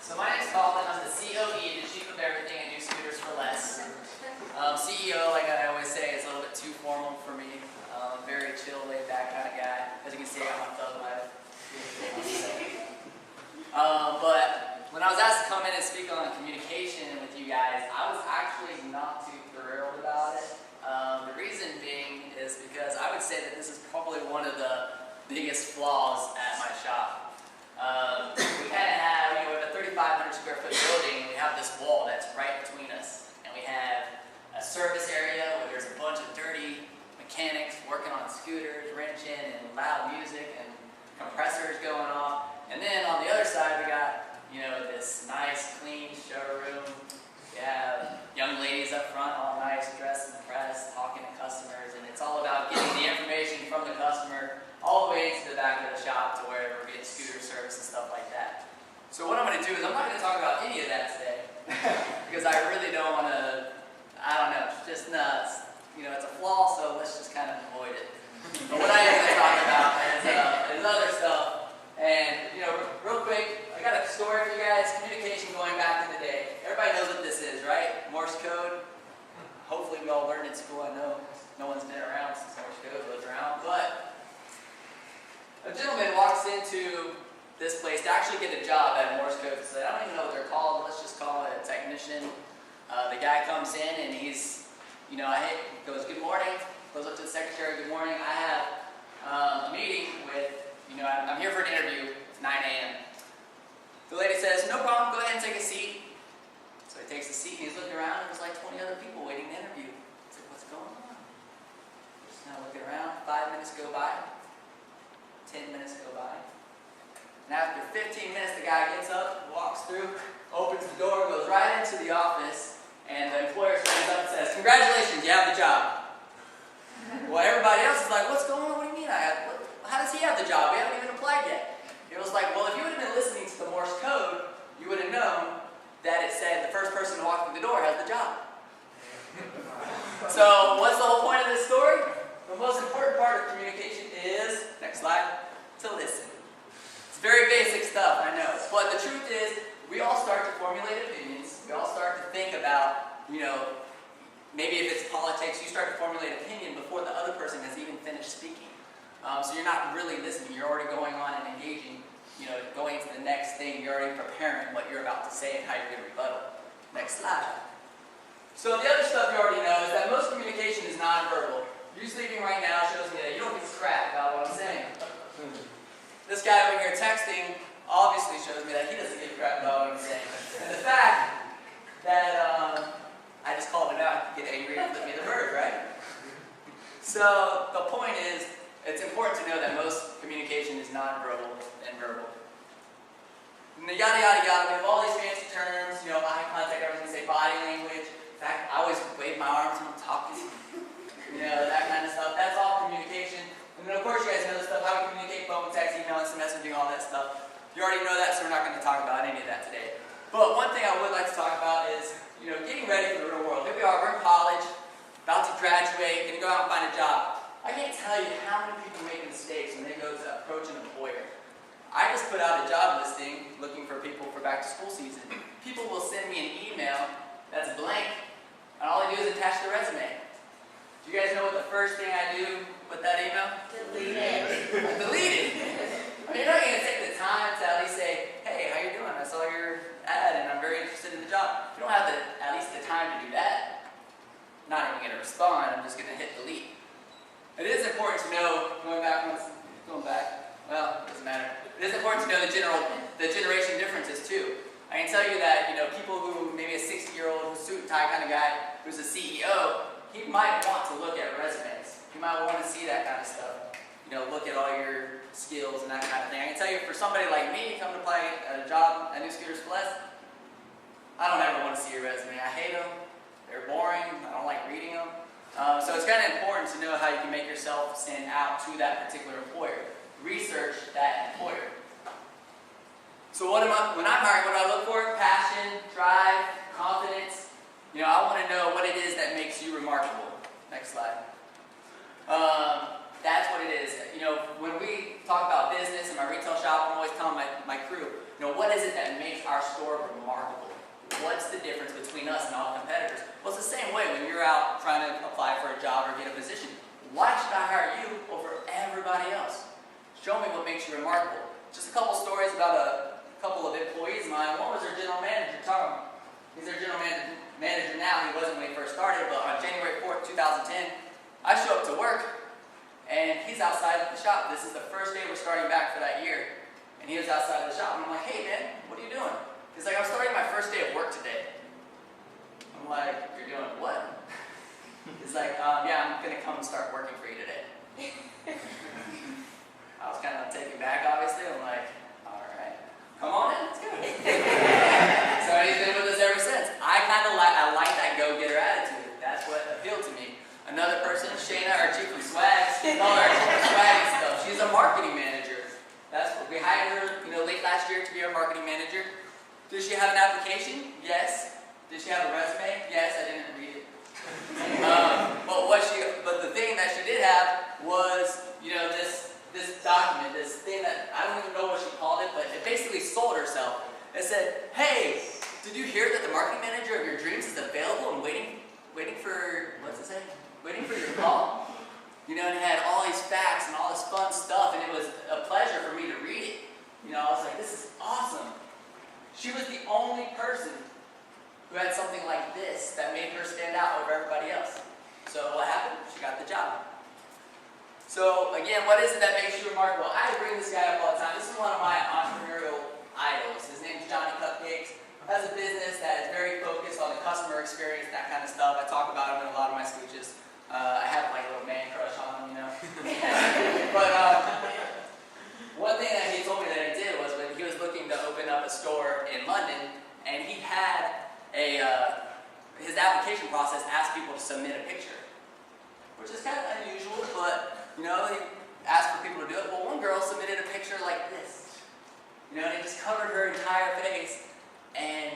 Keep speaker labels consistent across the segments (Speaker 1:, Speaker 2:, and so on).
Speaker 1: So my name's Collin. I'm the COE, the Chief of Everything, and do scooters for less. CEO, like I always say, is a little bit too formal for me. I'm a very chill, laid-back kind of guy. As you can see, I'm on thug life. But when I was asked to come in and speak on communication with you guys, I was actually not too thrilled about it. The reason being is because I would say that this is probably one of the biggest flaws at my shop. We kind of have, we have a 3,500 square foot building, and we have this wall that's right between us. And we have a service area where there's a bunch of dirty mechanics working on scooters, wrenching, and loud music, and compressors going off. And then on the other side, we got, this nice, clean showroom. We have young ladies up front, all nice, dressed and pressed, talking to customers, and it's all about getting the information from the customer all the way to the back of the shop to where we're getting scooter service and stuff like that. So what I'm going to do is I'm not going to talk about any of that today because I really don't want to, it's just nuts. It's a flaw, so let's just kind of avoid it. But what I am going to talk about is other stuff. And, real quick, I got a story for you guys, communication going back in the day. Everybody knows what this is, right? Morse code. Hopefully we all learned in school. I know no one's been around since Morse code was around, but a gentleman walks into this place to actually get a job at a Morse code facility. I don't even know what they're called. Let's just call it a technician. The guy comes in and he's, goes, "Good morning." Goes up to the secretary, "Good morning. I have a meeting with, I'm here for an interview. It's 9 a.m. The lady says, "No problem. Go ahead and take a seat." So he takes a seat and he's looking around and there's like 20 other people waiting to interview. He's like, "What's going on?" Just kind of looking around. 5 minutes go by. 10 minutes go by. And after 15 minutes, the guy gets up, walks through, opens the door, goes right into the office, and the employer stands up and says, "Congratulations, you have the job." Well, everybody else is like, "What's going on? What do you mean how does he have the job? We haven't even applied yet." It was like, well, if you would have been listening to the Morse code, you would have known that it said the first person to walk through the door has the job. So, what's the whole point of this story? The most important part of communication is, next slide, to listen. It's very basic stuff, I know. But the truth is, we all start to formulate opinions. We all start to think about, maybe if it's politics, you start to formulate opinion before the other person has even finished speaking. So you're not really listening. You're already going on and engaging, going to the next thing. You're already preparing what you're about to say and how you're going to rebuttal. Next slide. So the other stuff you already know is that most communication is nonverbal. You sleeping right now shows me that you don't give a crap about what I'm saying. This guy over here texting obviously shows me that he doesn't give a crap about what I'm saying. And the fact that I just called him out, get angry and flip me the bird, right? So the point is, it's important to know that most communication is nonverbal and verbal. And the yada yada yada, we have all these fancy terms, eye contact, everything, say body language. In fact, I always wave my arms when I'm talking. That kind of stuff. That's all communication. And then of course you guys know this stuff, how we communicate, phone, text, email, instant messaging, all that stuff. You already know that, so we're not going to talk about any of that today. But one thing I would like to talk about is, getting ready for the real world. Here we are, we're in college, about to graduate, going to go out and find a job. I can't tell you how many people make mistakes when they go to approach an employer. I just put out a job listing looking for people for back to school season. People will send me an email that's blank, and all I do is attach the resume. Do you guys know what the first thing I do with that email?
Speaker 2: Delete it.
Speaker 1: I delete it. You're not going to take the time to at least say, "Hey, how you doing? I saw your ad and I'm very interested in the job." You don't have at least the time to do that. I'm not even going to respond. I'm just going to hit delete. It is important to know, well, it doesn't matter. It is important to know the generation differences too. I can tell you that, people who, maybe a 60-year-old suit and tie kind of guy who's a CEO, he might want to look at resumes. He might want to see that kind of stuff. Look at all your skills and that kind of thing. I can tell you, for somebody like me, come to apply a job at New Scooters for Less, I don't ever want to see your resume. I hate them. They're boring. I don't like reading them. So it's kind of important to know how you can make yourself stand out to that particular employer. Research that employer. So when I'm hiring, what do I look for? Passion, drive, confidence. I want to know what it is that makes you remarkable. Next slide. That's what it is. When we talk about business in my retail shop, I'm always telling my crew, what is it that makes our store remarkable? What's the difference between us and all competitors? Well, it's the same way when you're out trying to apply for a job or get a position. Why should I hire you over everybody else? Show me what makes you remarkable. Just a couple stories about a couple of employees of mine. One was their general manager, Tom. He's their general manager now. He wasn't when he first started, but on January 4th, 2010, I show up to work, and he's outside of the shop. This is the first day we're starting back for that year. And he was outside of the shop, and I'm like, hey man, what are you doing? He's like, I'm starting my first day of work today. I'm like, you're doing what? He's like, yeah, I'm going to come and start working for you today. I was kind of taken back, obviously. I'm like, all right, come on in, let's go. So he's been with us ever since. I like that go-getter attitude. That's what appealed to me. Another person, Shayna, our chief of swag, our chief of swag and stuff. She's a marketing manager. That's what we hired her, late last year to be our marketing manager. Does she have an application? Yes. Did she have a resume? Yes. I didn't read it. But the thing that she did have was, this document, this thing that I don't even know what she called it, but it basically sold herself. It said, hey, did you hear that the marketing manager of your dreams is available and waiting for, what's it say? Waiting for your call? And it had all these facts and all this fun stuff, and it was a pleasure for me to read it. I was like, this is awesome. She was the only person who had something like this that made her stand out over everybody else. So what happened? She got the job. So again, what is it that makes you remarkable? I bring this guy up all the time. This is one of my entrepreneurial idols. His name's Johnny Cupcakes. Has a business that is very focused on the customer experience, that kind of stuff. I talk about him in a lot of my speeches. I have like a little man crush on him, But one thing that he told me that he did was when he was looking to open up a store in London, and he had his application process asked people to submit a picture, which is kind of unusual, but he asked for people to do it. Well, one girl submitted a picture like this, and it just covered her entire face, and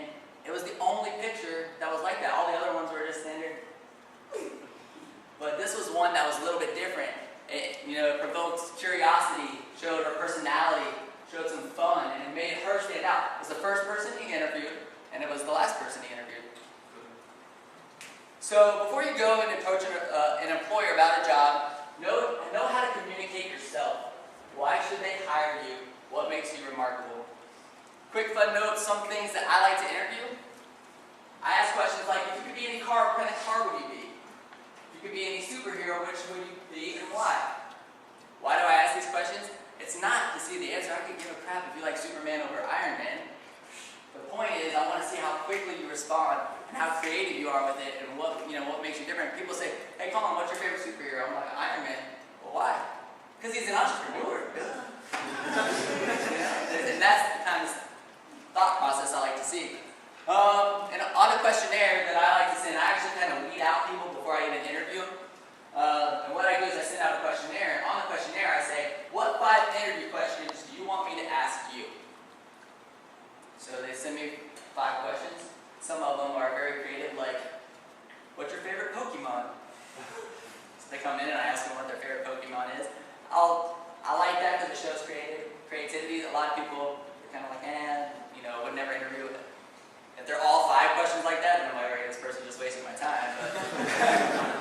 Speaker 1: it was the only picture that was like that. All the other ones were just standard. But this was one that was a little bit different. It provoked curiosity, showed her personality, showed some fun, and it made her stand out. It was the first person he interviewed, and it was the last person he interviewed. So before you go and approach an employer about a job, know how to communicate yourself. Why should they hire you? What makes you remarkable? Quick fun note, some things that I like to interview. I ask questions like, if you could be any car, what kind of car would you be? If you could be any superhero, which would you be and why? Why do I ask these questions? It's not to see the answer. I could give a crap if you like Superman over Iron Man. The point is, I want to see how quickly you respond and how creative you are with it and what makes you different. People say, hey Collin, what's your favorite superhero? I'm like, Iron Man. Well, why? Because he's an entrepreneur. And that's the kind of thought process I like to see. And on a questionnaire that I like to send, I actually kind of weed out people before I even interview them. And what I do is I send out a questionnaire, and on the questionnaire I say, what 5 interview questions do you want me to ask you? So they send me 5 questions. Some of them are very creative, like, what's your favorite Pokemon? So they come in and I ask them what their favorite Pokemon is. I like that because it shows creativity. A lot of people are kind of like, would never interview with it. If they're all 5 questions like that, then I'm like, all right, this person's just wasting my time.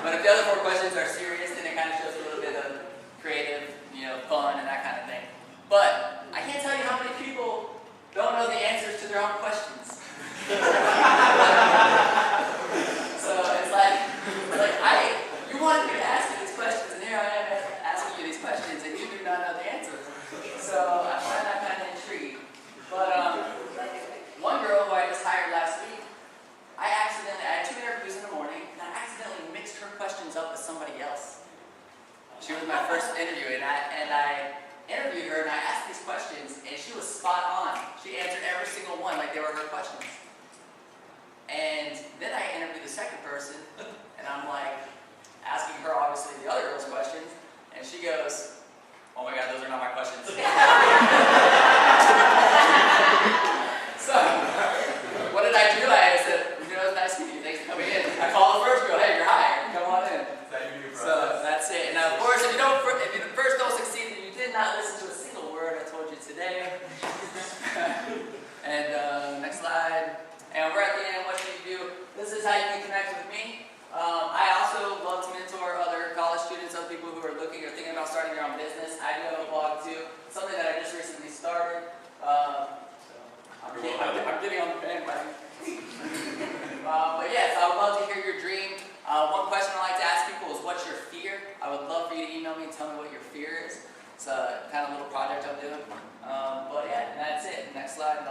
Speaker 1: But if the other 4 questions are serious, then it kind of shows a little bit of creative, fun and that kind of thing. But I can't tell you how many people don't know the answers to their own questions. So it's like you wanted me to ask you these questions, and here I am asking you these questions, and you do not know the answers. So I find that kind of intrigued. But one girl who I just hired last week, I had 2 interviews in the morning, and I accidentally mixed her questions up with somebody else. She was my first interview, and I interviewed her, and I asked these questions, and she was spot on. She answered every single one like they were her questions. And then I interviewed the second person, and I'm like, asking her, obviously, the other girl's questions, and she goes, oh my God, those are not my questions. So, what did I do? I said, nice to meet you, thanks for coming in. I called the first girl, hey, you're hired, come on in. So that's it. And of course, if you first don't succeed, then you did not listen to a single word I told you today. And And we're at the end. What should you do? This is how you can connect with me. I also love to mentor other college students, other people who are looking or thinking about starting their own business. I do have a blog too, something that I just recently started. I'm getting on the bandwagon. But yes, I would love to hear your dream. One question I like to ask people is, what's your fear? I would love for you to email me and tell me what your fear is. It's a kind of little project I'm doing. But yeah, that's it. Next slide.